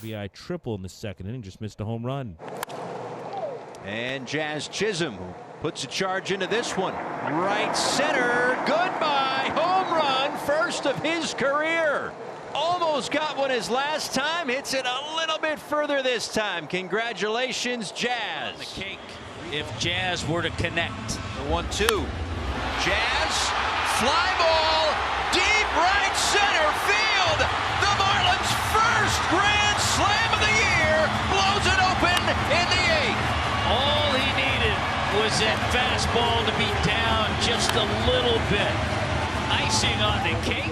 RBI triple in the second inning, just missed a home run. And Jazz Chisholm puts a charge into this one. Right center, goodbye, home run, first of his career. Almost got one his last time, hits it a little bit further this time. Congratulations, Jazz. The cake if Jazz were to connect. The 1-2. Jazz, fly ball, deep right center field. The Marlins' first grand slam of the year blows it open in the 8th. All he needed was that fastball to be down just a little bit. Icing on the cake.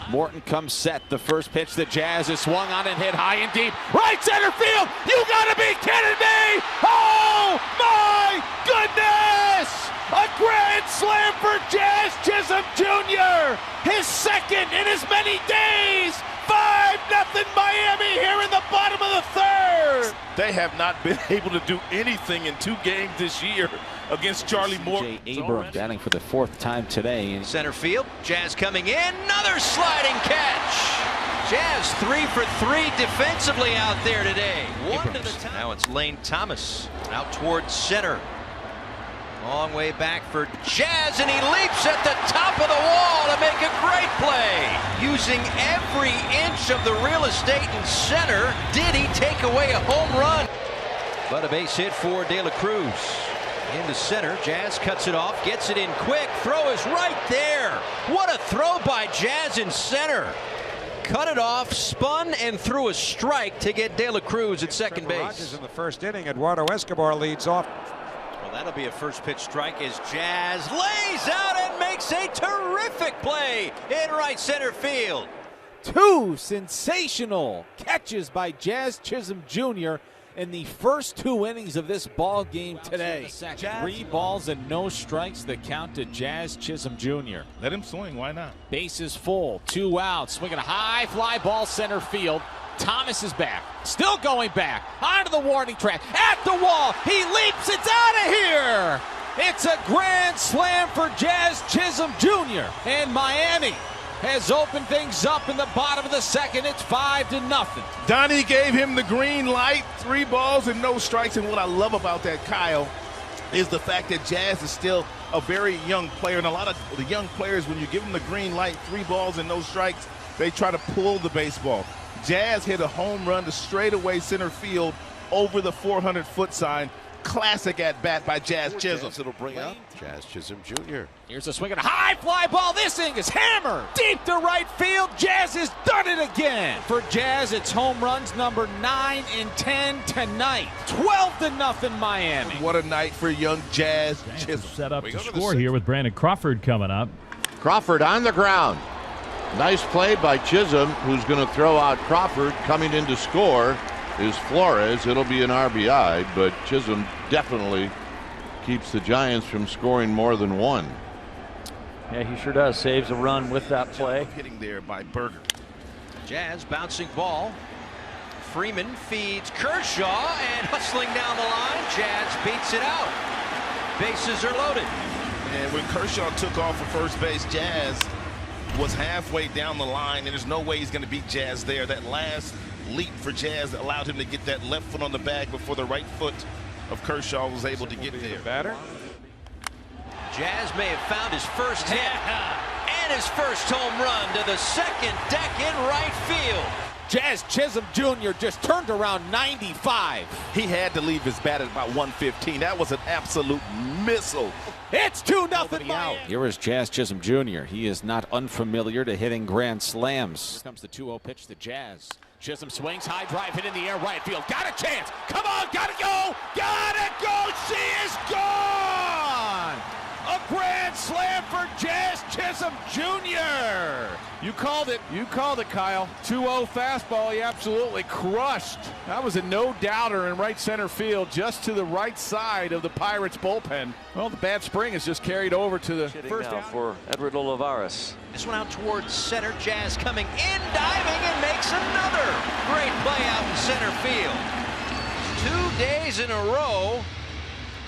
Morton comes set. The first pitch, the Jazz is swung on and hit high and deep. Right center field! You gotta be kidding me! Oh my goodness! A grand slam for Jazz Chisholm Jr. His second in as many days! 5-0 Miami here in the bottom of the third! They have not been able to do anything in 2 games this year against Charlie Morton. Abram batting for the 4th time today. Center field, Jazz coming in, another sliding catch. Jazz 3 for 3 defensively out there today. One to the top. Now it's Lane Thomas out towards center. Long way back for Jazz, and he leaps at the top of the wall to make a great play. Using every inch of the real estate in center, did he take away a home run? But a base hit for De La Cruz. Into center, Jazz cuts it off, gets it in quick, throw is right there. What a throw by Jazz in center. Cut it off, spun, and threw a strike to get De La Cruz at second base. In the first inning, Eduardo Escobar leads off. Well, that'll be a first pitch strike as Jazz lays out and makes a terrific play in right center field. 2 sensational catches by Jazz Chisholm Jr. in the first 2 innings of this ball game today. 3 balls and no strikes, the count to Jazz Chisholm Jr. Let him swing, why not? Bases full, 2 outs, swinging a high fly ball center field. Thomas is back, still going back, onto the warning track, at the wall, he leaps, it's out of here! It's a grand slam for Jazz Chisholm Jr. and Miami has opened things up in the bottom of the second. It's 5-0. Donnie gave him the green light, 3 balls and no strikes, and what I love about that, Kyle, is the fact that Jazz is still a very young player, and a lot of the young players, when you give them the green light, 3 balls and no strikes, they try to pull the baseball. Jazz hit a home run to straightaway center field over the 400-foot sign. Classic at bat by Jazz Chisholm. It'll bring up Jazz Chisholm Jr. Here's a swing and a high fly ball. This thing is hammered deep to right field. Jazz has done it again. For Jazz, it's home runs number 9 and 10 tonight. 12-0 Miami. What a night for young Jazz Chisholm. Set up to score here with Brandon Crawford coming up. Crawford on the ground. Nice play by Chisholm, who's going to throw out Crawford. Coming in to score is Flores. It'll be an RBI, but Chisholm definitely keeps the Giants from scoring more than 1. Yeah, he sure does. Saves a run with that play. Hitting there by Berger. Jazz bouncing ball. Freeman feeds Kershaw, and hustling down the line, Jazz beats it out. Bases are loaded. And when Kershaw took off for first base, Jazz was halfway down the line, and there's no way he's going to beat Jazz there. That last leap for Jazz allowed him to get that left foot on the bag before the right foot of Kershaw was able to get there. Batter. Jazz may have found his first hit and his first home run to the second deck in right field. Jazz Chisholm Jr. just turned around 95. He had to leave his bat at about 115. That was an absolute missile. It's 2-0 out. Here is Jazz Chisholm Jr. He is not unfamiliar to hitting grand slams. Here comes the 2-0 pitch to Jazz. Chisholm swings, high drive hit in the air, right field. Got a chance. Come on, gotta go. Gotta go. She is gone. A grand slam for Jazz Chisholm Jr. You called it. You called it, Kyle. 2-0 fastball. He absolutely crushed. That was a no-doubter in right center field, just to the right side of the Pirates bullpen. Well, the bad spring has just carried over to the first now out. for Edward Olivares. This one out towards center. Jazz coming in, diving, and makes another great play out in center field. 2 days in a row,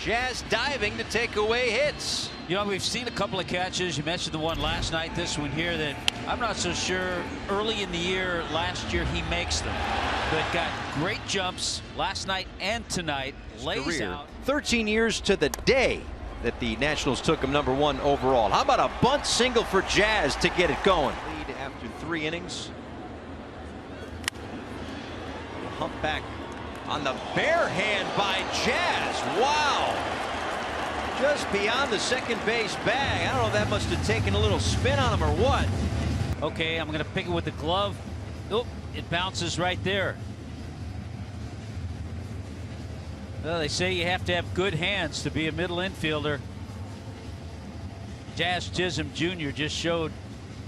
Jazz diving to take away hits. You know, we've seen a couple of catches. You mentioned the one last night, this one here, that I'm not so sure early in the year, last year, he makes them. But got great jumps last night and tonight. Lays out. 13 years to the day that the Nationals took him #1 overall. How about a bunt single for Jazz to get it going? Lead after 3 innings. Hump back on the bare hand by Jazz. Wow. Just beyond the second base bag. I don't know if that must have taken a little spin on him or what. Okay, I'm going to pick it with the glove. Oh, it bounces right there. Well, they say you have to have good hands to be a middle infielder. Jazz Chisholm Jr. just showed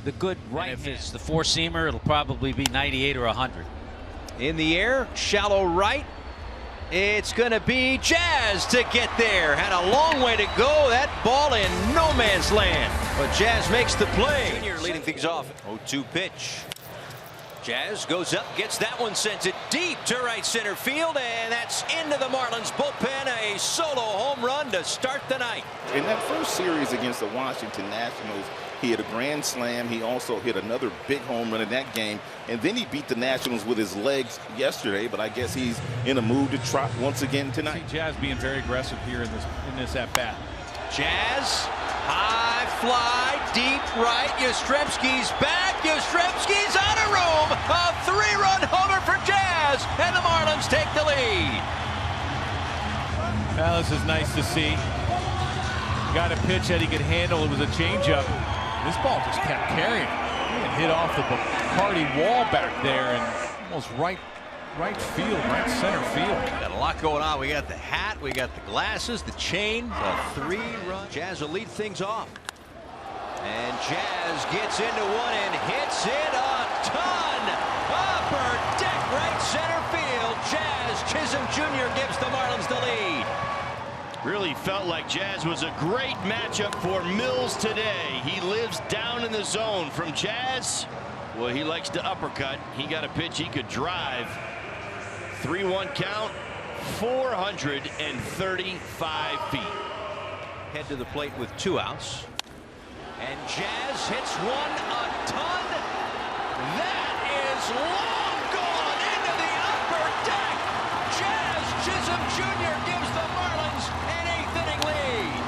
the good right hand. If it's the four-seamer, it'll probably be 98 or 100. In the air, shallow right. It's going to be Jazz to get there. Had a long way to go. That ball in no man's land. But Jazz makes the play. Junior leading things off. 0-2 pitch. Jazz goes up, gets that one, sends it deep to right center field, and that's into the Marlins bullpen. A solo home run to start the night. In that first series against the Washington Nationals, he hit a grand slam. He also hit another big home run in that game. And then he beat the Nationals with his legs yesterday, but I guess he's in a mood to trot once again tonight. See Jazz being very aggressive here in this at-bat. Jazz, high fly, deep right. Yastrzemski's back. Yastrzemski's out of room. A 3-run homer for Jazz, and the Marlins take the lead. Well, this is nice to see. Got a pitch that he could handle. It was a changeup. This ball just kept carrying. It hit off the Bacardi wall back there and almost right field, right center field. Got a lot going on. We got the hat, we got the glasses, the chain, a 3-run. Jazz will lead things off. And Jazz gets into one and hits it a ton. Upper deck, right center field. Jazz Chisholm Jr. gives the Marlins the lead. Really felt like Jazz was a great matchup for Mills today. He lives down in the zone. From Jazz, well, he likes to uppercut. He got a pitch he could drive. 3-1 count, 435 feet. Head to the plate with 2 outs. And Jazz hits one a ton. That is long gone into the upper deck. Jazz Chisholm Jr. gives the Marlins an 8th inning lead.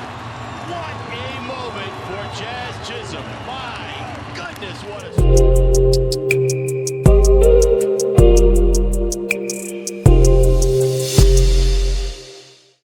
What a moment for Jazz Chisholm. My goodness, what a...